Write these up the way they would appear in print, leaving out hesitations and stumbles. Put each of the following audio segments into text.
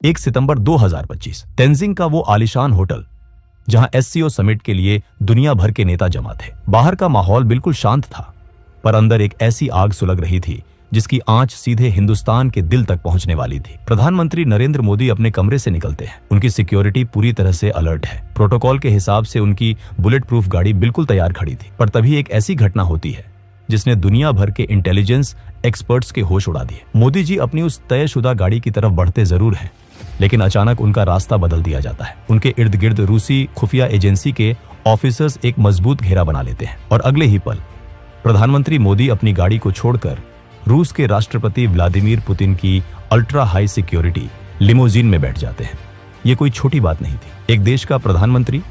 1 सितंबर 2025 तेंजिंग का वो आलीशान होटल जहां एससीओ समिट के लिए दुनिया भर के नेता जमा थे। बाहर का माहौल बिल्कुल शांत था, पर अंदर एक ऐसी आग सुलग रही थी जिसकी आंच सीधे हिंदुस्तान के दिल तक पहुंचने वाली थी। प्रधानमंत्री नरेंद्र मोदी अपने कमरे से निकलते हैं। उनकी सिक्योरिटी पूरी तरह से अलर्ट है। प्रोटोकॉल के हिसाब से उनकी बुलेट प्रूफ गाड़ी बिल्कुल तैयार खड़ी थी। पर तभी एक ऐसी घटना होती है जिसने दुनिया भर के इंटेलिजेंस एक्सपर्ट्स के होश उड़ा दिए। मोदी जी अपनी उस तयशुदा गाड़ी की तरफ बढ़ते जरूर हैं, लेकिन अचानक उनका रास्ता बदल दिया जाता है। उनके इर्द गिर्द रूसी खुफिया एजेंसी के ऑफिसर्स एक मजबूत घेरा बना लेते हैं और अगले ही पल प्रधानमंत्री मोदी अपनी गाड़ी को छोड़कर रूस के राष्ट्रपति व्लादिमीर पुतिन की अल्ट्रा हाई सिक्योरिटी लिमोजीन में बैठ जाते हैं। ये कोई छोटी बात नहीं थी। एक देश का प्रधानमंत्री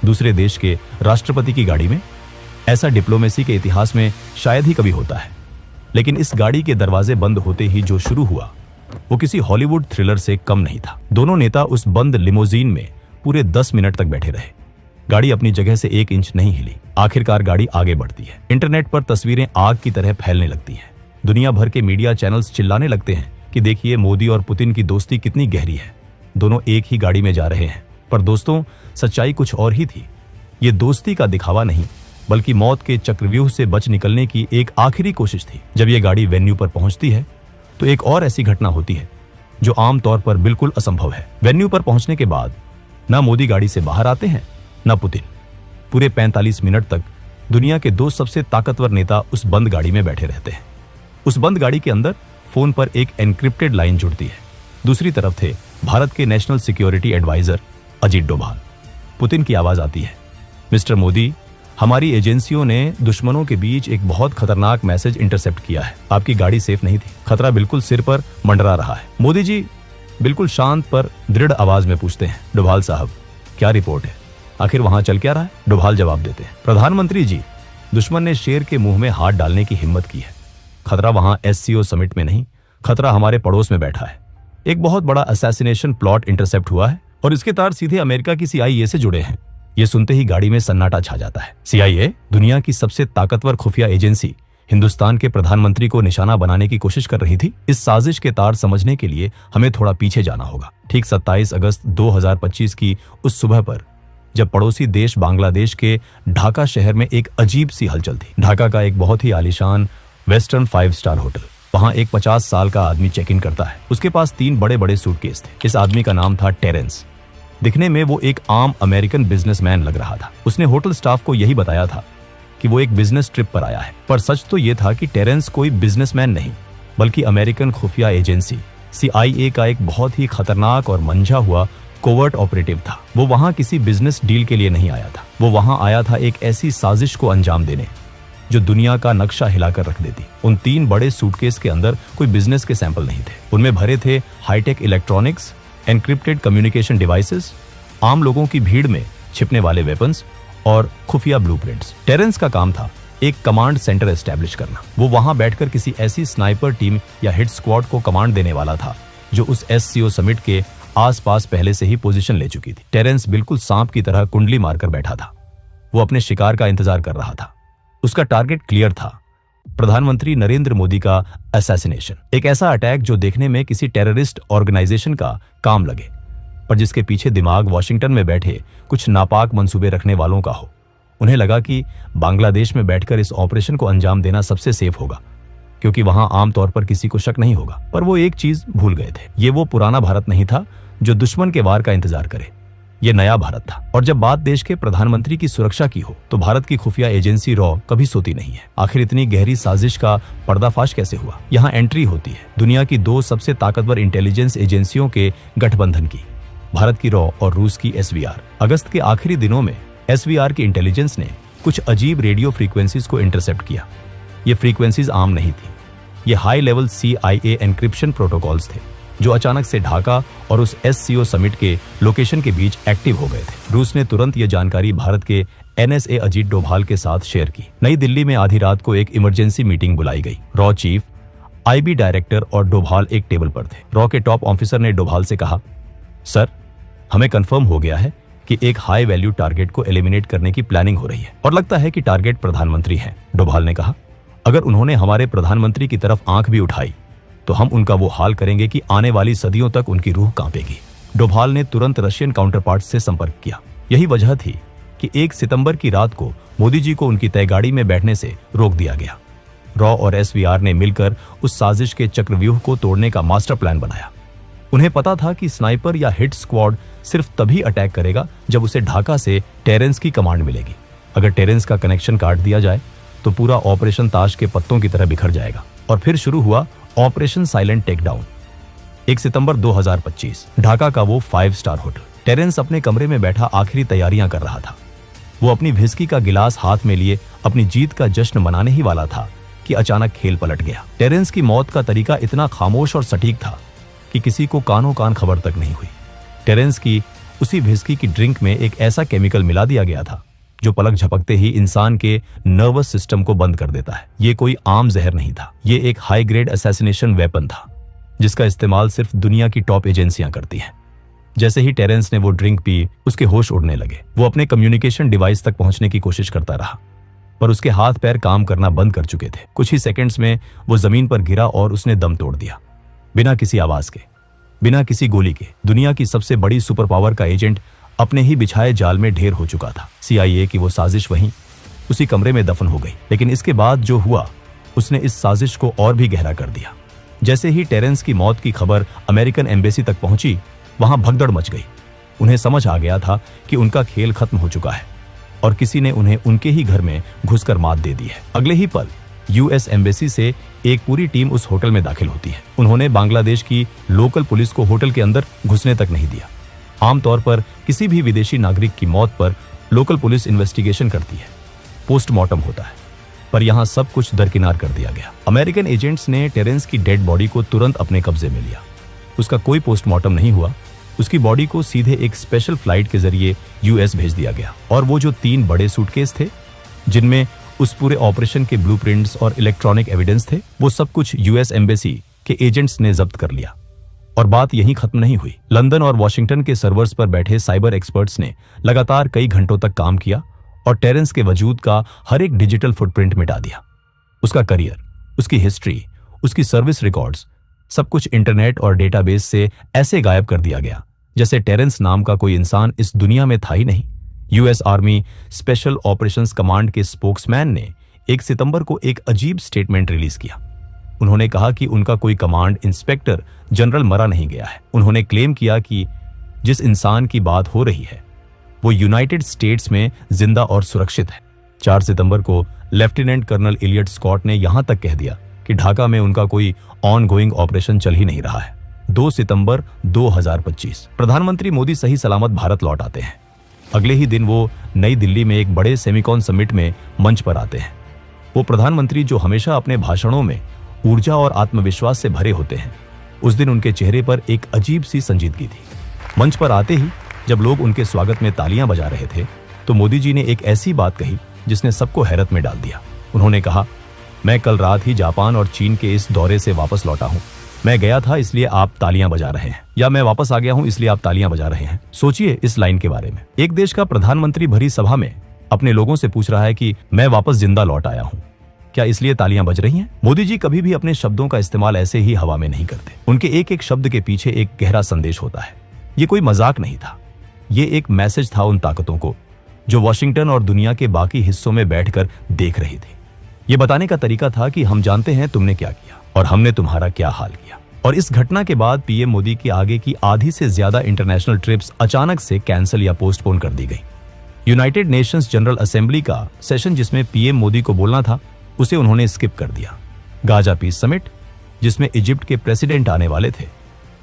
दूसरे देश के राष्ट्रपति की गाड़ी में, ऐसा डिप्लोमेसी के इतिहास में शायद ही कभी होता है। लेकिन इस गाड़ी के दरवाजे बंद होते ही जो शुरू हुआ वो किसी हॉलीवुड थ्रिलर से कम नहीं था। दोनों नेता उस बंद लिमोजीन में पूरे 10 मिनट तक बैठे रहे। गाड़ी अपनी जगह से 1 इंच नहीं हिली। आखिरकार गाड़ी आगे बढ़ती है। इंटरनेट पर तस्वीरें आग की तरह फैलने लगती हैं। दुनिया भर के मीडिया चैनल्स चिल्लाने लगते हैं कि देखिए मोदी और पुतिन की दोस्ती कितनी गहरी है। दोनों एक ही गाड़ी में जा रहे हैं। पर दोस्तों, सच्चाई कुछ और ही थी। ये दोस्ती का दिखावा नहीं, बल्कि मौत के चक्रव्यूह से बच निकलने की एक आखिरी कोशिश थी। जब ये गाड़ी वेन्यू पर पहुंचती है तो एक और ऐसी घटना होती है जो आमतौर पर बिल्कुल असंभव है। वेन्यू पर पहुंचने के बाद ना मोदी गाड़ी से बाहर आते हैं ना पुतिन। पूरे 45 मिनट तक दुनिया के 2 सबसे ताकतवर नेता उस बंद गाड़ी में बैठे रहते हैं। उस बंद गाड़ी के अंदर फोन पर एक एनक्रिप्टेड लाइन जुड़ती है। दूसरी तरफ थे भारत के national security adviser Ajit Doval. Putin की आवाज आती है, मिस्टर मोदी, हमारी एजेंसियों ने दुश्मनों के बीच एक बहुत खतरनाक मैसेज इंटरसेप्ट किया है। आपकी गाड़ी सेफ नहीं थी। खतरा बिल्कुल सिर पर मंडरा रहा है। मोदी जी बिल्कुल शांत पर दृढ़ आवाज में पूछते हैं, डोभाल साहब, क्या रिपोर्ट है? आखिर वहां चल क्या रहा है? डोभाल जवाब देते हैं, प्रधानमंत्री जी, दुश्मन ने शेर के मुंह में हाथ डालने की हिम्मत की है। खतरा वहां एससीओ समिट में नहीं, खतरा हमारे पड़ोस में बैठा है। एक बहुत बड़ा असैसिनेशन प्लॉट इंटरसेप्ट हुआ है और इसके तार सीधे अमेरिका की CIA से जुड़े हैं। ये सुनते ही गाड़ी में सन्नाटा छा जाता है। CIA, दुनिया की सबसे ताकतवर खुफिया एजेंसी, हिंदुस्तान के प्रधानमंत्री को निशाना बनाने की कोशिश कर रही थी। इस साजिश के तार समझने के लिए हमें थोड़ा पीछे जाना होगा। ठीक 27 अगस्त 2025 की उस सुबह पर, जब पड़ोसी देश बांग्लादेश के ढाका शहर में एक अजीब सी हलचल थी। ढाका का एक बहुत ही आलीशान वेस्टर्न 5 स्टार होटल। वहां एक 50 साल का आदमी चेक इन करता है। उसके पास 3 बड़े बड़े सूटकेस थे। इस आदमी का नाम था टेरेंस। दिखने में वो एक आम अमेरिकन बिजनेसमैन लग रहा था। उसने होटल स्टाफ को यही बताया था कि वो एक बिजनेस ट्रिप पर आया है। पर सच तो ये था कि टेरेंस कोई बिजनेसमैन नहीं, बल्कि अमेरिकन खुफिया एजेंसी CIA का एक बहुत ही खतरनाक और मंझा हुआ कोवर्ट ऑपरेटिव था। वो वहां किसी बिजनेस डील के लिए नहीं आया था। वो वहां आया था एक ऐसी साजिश को अंजाम देने जो दुनिया का नक्शा हिलाकर रख देती। उन 3 बड़े सूटकेस के अंदर कोई बिजनेस के सैंपल नहीं थे। उनमें भरे थे high tech electronics, encrypted communication devices, आम लोगों की भीड़ में छिपने वाले वेपन्स और खुफिया ब्लूप्रिंट्स। टेरेंस का काम था एक कमांड सेंटर एस्टैब्लिश करना। वो वहां बैठकर किसी ऐसी स्नाइपर टीम या हिट स्क्वाड को कमांड देने वाला था जो उस एससीओ समिट के आसपास पहले से ही पोजीशन ले चुकी थी। टेरेंस बिल्कुल सांप की तरह कुंडली मारकर बैठा था। वो अपने शिकार का इंतजार कर रहा था। उसका टारगेट क्लियर था, प्रधानमंत्री नरेंद्र मोदी का असैसिनेशन। एक ऐसा अटैक जो देखने में किसी टेररिस्ट ऑर्गेनाइजेशन का काम लगे, पर जिसके पीछे दिमाग वॉशिंगटन में बैठे कुछ नापाक मंसूबे रखने वालों का हो। उन्हें लगा कि बांग्लादेश में बैठकर इस ऑपरेशन को अंजाम देना सबसे सेफ होगा, क्योंकि वहां आमतौर पर किसी को शक नहीं होगा। पर वो एक चीज भूल गए थे, ये वो पुराना भारत नहीं था जो दुश्मन के वार का इंतजार करे। ये नया भारत था। और जब बात देश के प्रधानमंत्री की सुरक्षा की हो तो भारत की खुफिया एजेंसी रॉ कभी सोती नहीं है। आखिर इतनी गहरी साजिश का पर्दाफाश कैसे हुआ? यहाँ एंट्री होती है दुनिया की 2 सबसे ताकतवर इंटेलिजेंस एजेंसियों के गठबंधन की, भारत की रॉ और रूस की SVR। अगस्त के आखिरी दिनों में SVR की इंटेलिजेंस ने कुछ अजीब रेडियो फ्रीक्वेंसीज को इंटरसेप्ट किया। ये फ्रीक्वेंसीज आम नहीं थी। ये high level CIA encryption protocols थे जो अचानक से ढाका और उस SCO समिट के लोकेशन के बीच एक्टिव हो गए थे। रूस ने तुरंत ये जानकारी भारत के NSA अजीत डोभाल के साथ शेयर की। नई दिल्ली में आधी रात को एक इमरजेंसी मीटिंग बुलाई गई। रॉ चीफ, IB डायरेक्टर और डोभाल एक टेबल पर थे। रॉ के टॉप ऑफिसर ने डोभाल से कहा, सर, हमें कंफर्म हो गया है कि एक हाई वैल्यू टारगेट को एलिमिनेट करने की प्लानिंग हो रही है और लगता है कि टारगेट प्रधानमंत्री है। डोभाल ने कहा, अगर उन्होंने हमारे प्रधानमंत्री की तरफ आंख भी उठाई तो हम उनका वो हाल करेंगे कि आने वाली सदियों तक उनकी रूह कांपेगी। डोभाल ने तुरंत रशियन काउंटरपार्ट से संपर्क किया। यही वजह थी कि 1 सितंबर की रात को मोदी जी को उनकी तय गाड़ी में बैठने से रोक दिया गया। रॉ और एसवीआर ने मिलकर उस साजिश के चक्रव्यूह को तोड़ने का मास्टर प्लान बनाया। उन्हें पता था कि स्नाइपर या हिट स्क्वाड सिर्फ तभी अटैक करेगा जब उसे ढाका से टेरेंस की कमांड मिलेगी। अगर टेरेंस का कनेक्शन काट दिया जाए तो पूरा ऑपरेशन ताश के पत्तों की तरह बिखर जाएगा। और फिर शुरू हुआ ऑपरेशन साइलेंट टेकडाउन। 1 सितंबर 2025 ढाका का वो 5 स्टार होटल। टेरेंस अपने कमरे में बैठा आखिरी तैयारियां कर रहा था। वो अपनी व्हिस्की का गिलास हाथ में लिए अपनी जीत का जश्न मनाने ही वाला था कि अचानक खेल पलट गया। टेरेंस की मौत का तरीका इतना खामोश और सटीक था कि किसी को कानों कान खबर तक नहीं हुई। टेरेंस की उसी व्हिस्की की ड्रिंक में एक ऐसा केमिकल मिला दिया गया था जो पलक झपकते ही इंसान के नर्वस सिस्टम को बंद कर देता है। ये कोई आम जहर नहीं था, ये एक हाई ग्रेड असैसिनेशन वेपन था जिसका इस्तेमाल सिर्फ दुनिया की टॉप एजेंसियां करती हैं। जैसे ही टेरेंस ने वो ड्रिंक पी, उसके होश उड़ने लगे। वो अपने कम्युनिकेशन डिवाइस तक पहुंचने की कोशिश करता रहा, पर उसके हाथ पैर काम करना बंद कर चुके थे। कुछ ही सेकंड्स में वो जमीन पर गिरा और उसने दम तोड़ दिया। बिना किसी आवाज के, बिना किसी गोली के, दुनिया की सबसे बड़ी सुपर पावर का एजेंट अपने ही बिछाए जाल में ढेर हो चुका था। CIA की वो साजिश वहीं उसी कमरे में दफन हो गई। लेकिन इसके बाद जो हुआ उसने इस साजिश को और भी गहरा कर दिया। जैसे ही टेरेंस की मौत की खबर अमेरिकन एम्बेसी तक पहुंची, वहां भगदड़ मच गई। उन्हें समझ आ गया था कि उनका खेल खत्म हो चुका है और किसी ने उन्हें उनके ही घर में घुसकर मात दे दी है। अगले ही पल US एम्बेसी से एक पूरी टीम उस होटल में दाखिल होती है। उन्होंने बांग्लादेश की लोकल पुलिस को होटल के अंदर घुसने तक नहीं दिया। आमतौर पर किसी भी विदेशी नागरिक की मौत पर लोकल पुलिस इन्वेस्टिगेशन करती है, पोस्टमार्टम होता है, पर यहां सब कुछ दरकिनार कर दिया गया। अमेरिकन एजेंट्स ने टेरेंस की डेड बॉडी को तुरंत अपने कब्जे में लिया। उसका कोई पोस्टमार्टम नहीं हुआ। उसकी बॉडी को सीधे एक स्पेशल फ्लाइट के जरिए US भेज दिया गया। और वो जो 3 बड़े सूटकेस थे जिनमें उस पूरे ऑपरेशन के ब्लूप्रिंट्स और इलेक्ट्रॉनिक एविडेंस थे, वो सब कुछ US एम्बेसी के एजेंट्स ने जब्त कर लिया। और बात यहीं खत्म नहीं हुई। लंदन और वॉशिंगटन के सर्वर्स पर बैठे साइबर एक्सपर्ट्स ने लगातार कई घंटों तक काम किया और टेरेंस के वजूद का हर एक डिजिटल फुटप्रिंट मिटा दिया। उसका करियर, उसकी हिस्ट्री, उसकी सर्विस रिकॉर्ड्स, सब कुछ इंटरनेट और डेटाबेस से ऐसे गायब कर दिया गया जैसे टेरेंस नाम का कोई इंसान इस दुनिया में था ही नहीं। US army special operations command के स्पोक्समैन ने 1 सितंबर को एक अजीब स्टेटमेंट रिलीज किया। उन्होंने कहा कि उनका कोई कमांड इंस्पेक्टर जनरल मरा नहीं गया है। उन्होंने क्लेम किया कि जिस इंसान की बात हो रही है वो यूनाइटेड स्टेट्स में जिंदा और सुरक्षित है। 4 सितंबर को लेफ्टिनेंट कर्नल इलियट स्कॉट ने यहां तक कह दिया कि ढाका में उनका कोई ऑन गोइंग ऑपरेशन चल ही नहीं रहा है। 2 सितंबर 2025 प्रधानमंत्री मोदी सही सलामत भारत लौट आते हैं। अगले ही दिन वो नई दिल्ली में एक बड़े सेमिकॉन समिट में मंच पर आते हैं। वो प्रधानमंत्री जो हमेशा अपने भाषणों में ऊर्जा और आत्मविश्वास से भरे होते हैं, उस दिन उनके चेहरे पर एक अजीब सी संजीदगी थी। मंच पर आते ही जब लोग उनके स्वागत में तालियां बजा रहे थे तो मोदी जी ने एक ऐसी बात कही जिसने सबको हैरत में डाल दिया। उन्होंने कहा, मैं कल रात ही जापान और चीन के इस दौरे से वापस लौटा हूं। मैं गया था इसलिए आप तालियां बजा रहे हैं, या मैं वापस आ गया हूं इसलिए आप तालियां बजा रहे हैं। सोचिए इस लाइन के बारे में। एक देश का प्रधानमंत्री भरी सभा में अपने लोगों से पूछ रहा है कि मैं वापस जिंदा लौट आया हूं, क्या इसलिए तालियां बज रही हैं? मोदी जी कभी भी अपने शब्दों का इस्तेमाल ऐसे ही हवा में नहीं करते। उनके एक एक शब्द के पीछे एक गहरा संदेश होता है। ये कोई मजाक नहीं था, ये एक मैसेज था उन ताकतों को जो वॉशिंगटन और दुनिया के बाकी हिस्सों में बैठकर देख रही थी। ये बताने का तरीका था कि हम जानते हैं तुमने क्या किया और हमने तुम्हारा क्या हाल किया। और इस घटना के बाद पीएम मोदी की आगे की आधी से ज्यादा इंटरनेशनल ट्रिप्स अचानक से कैंसिल या पोस्टपोन कर दी गई। यूनाइटेड नेशंस जनरल असेंबली का सेशन जिसमें पीएम मोदी को बोलना था, उसे उन्होंने स्किप कर दिया। गाजा पीस समिट जिसमें इजिप्ट के प्रेसिडेंट आने वाले थे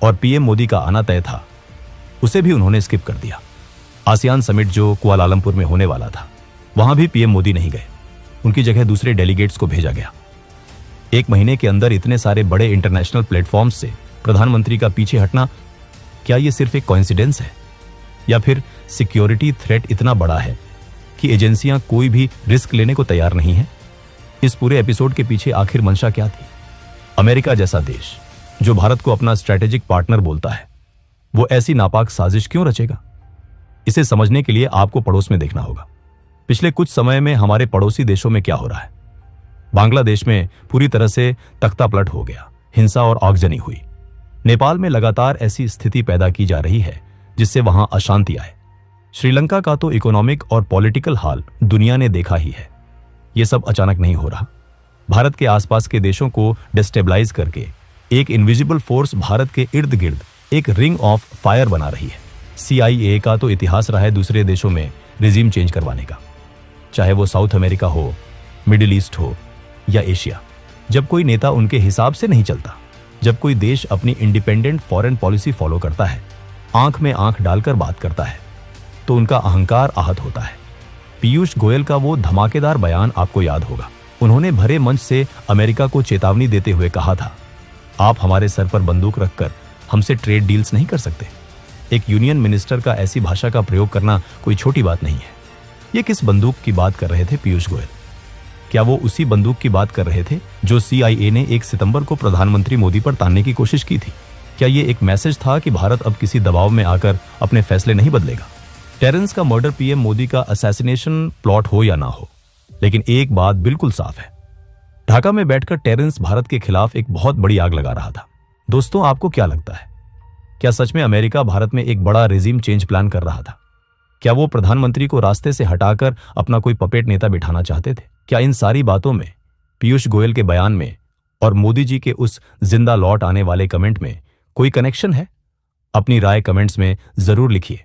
और पीएम मोदी का आना तय था, उसे भी उन्होंने स्किप कर दिया। आसियान समिट जो कुआलालंपुर में होने वाला था, वहां भी पीएम मोदी नहीं गए। उनकी जगह दूसरे डेलीगेट्स को भेजा गया। 1 महीने के अंदर इतने सारे बड़े इंटरनेशनल प्लेटफॉर्म्स से प्रधानमंत्री का पीछे हटना, क्या ये सिर्फ एक कोइंसिडेंस है या फिर सिक्योरिटी थ्रेट इतना बड़ा है कि एजेंसियां कोई भी रिस्क लेने को तैयार नहीं है? इस पूरे एपिसोड के पीछे आखिर मंशा क्या थी? अमेरिका जैसा देश जो भारत को अपना स्ट्रेटेजिक पार्टनर बोलता है, वो ऐसी नापाक साजिश क्यों रचेगा? इसे समझने के लिए आपको पड़ोस में देखना होगा। पिछले कुछ समय में हमारे पड़ोसी देशों में क्या हो रहा है। बांग्लादेश में पूरी तरह से तख्ता पलट हो गया। हिंसा और आगजनी हुई। नेपाल में लगातार ऐसी स्थिति पैदा की जा रही है जिससे वहां अशांति आए। श्रीलंका का तो इकोनॉमिक और पॉलिटिकल हाल दुनिया ने देखा ही है। यह सब अचानक नहीं हो रहा। भारत के आसपास के देशों को डिस्टेबलाइज करके एक इनविजिबल फोर्स भारत के इर्द गिर्द एक रिंग ऑफ फायर बना रही है। CIA का तो इतिहास रहा है दूसरे देशों में रिजीम चेंज करवाने का, चाहे वो साउथ अमेरिका हो, मिडिल ईस्ट हो या एशिया। जब कोई नेता उनके हिसाब से नहीं चलता, जब कोई देश अपनी इंडिपेंडेंट फॉरेन पॉलिसी फॉलो करता है, आंख में आंख डालकर बात करता है, तो उनका अहंकार आहत होता है। पीयूष गोयल का वो धमाकेदार बयान आपको याद होगा। उन्होंने भरे मंच से अमेरिका को चेतावनी देते हुए कहा था, आप हमारे सर पर बंदूक रखकर हमसे ट्रेड डील्स नहीं कर सकते। एक यूनियन मिनिस्टर का ऐसी भाषा का प्रयोग करना कोई छोटी बात नहीं है। ये किस बंदूक की बात कर रहे थे पीयूष गोयल? क्या वो उसी बंदूक की बात कर रहे थे जो CIA ने 1 सितंबर को प्रधानमंत्री मोदी पर तानने की कोशिश की थी? क्या ये एक मैसेज था कि भारत अब किसी दबाव में आकर अपने फैसले नहीं बदलेगा? टेरेंस का मर्डर PM मोदी का असैसिनेशन प्लॉट हो या ना हो, लेकिन एक बात बिल्कुल साफ है, ढाका में बैठकर टेरेंस भारत के खिलाफ एक बहुत बड़ी आग लगा रहा था। दोस्तों, आपको क्या लगता है? क्या सच में अमेरिका भारत में एक बड़ा रेजिम चेंज प्लान कर रहा था? क्या वो प्रधानमंत्री को रास्ते से हटाकर अपना कोई पपेट नेता बिठाना चाहते थे? क्या इन सारी बातों में, पीयूष गोयल के बयान में और मोदी जी के उस जिंदा लौट आने वाले कमेंट में कोई कनेक्शन है? अपनी राय कमेंट्स में जरूर लिखिए।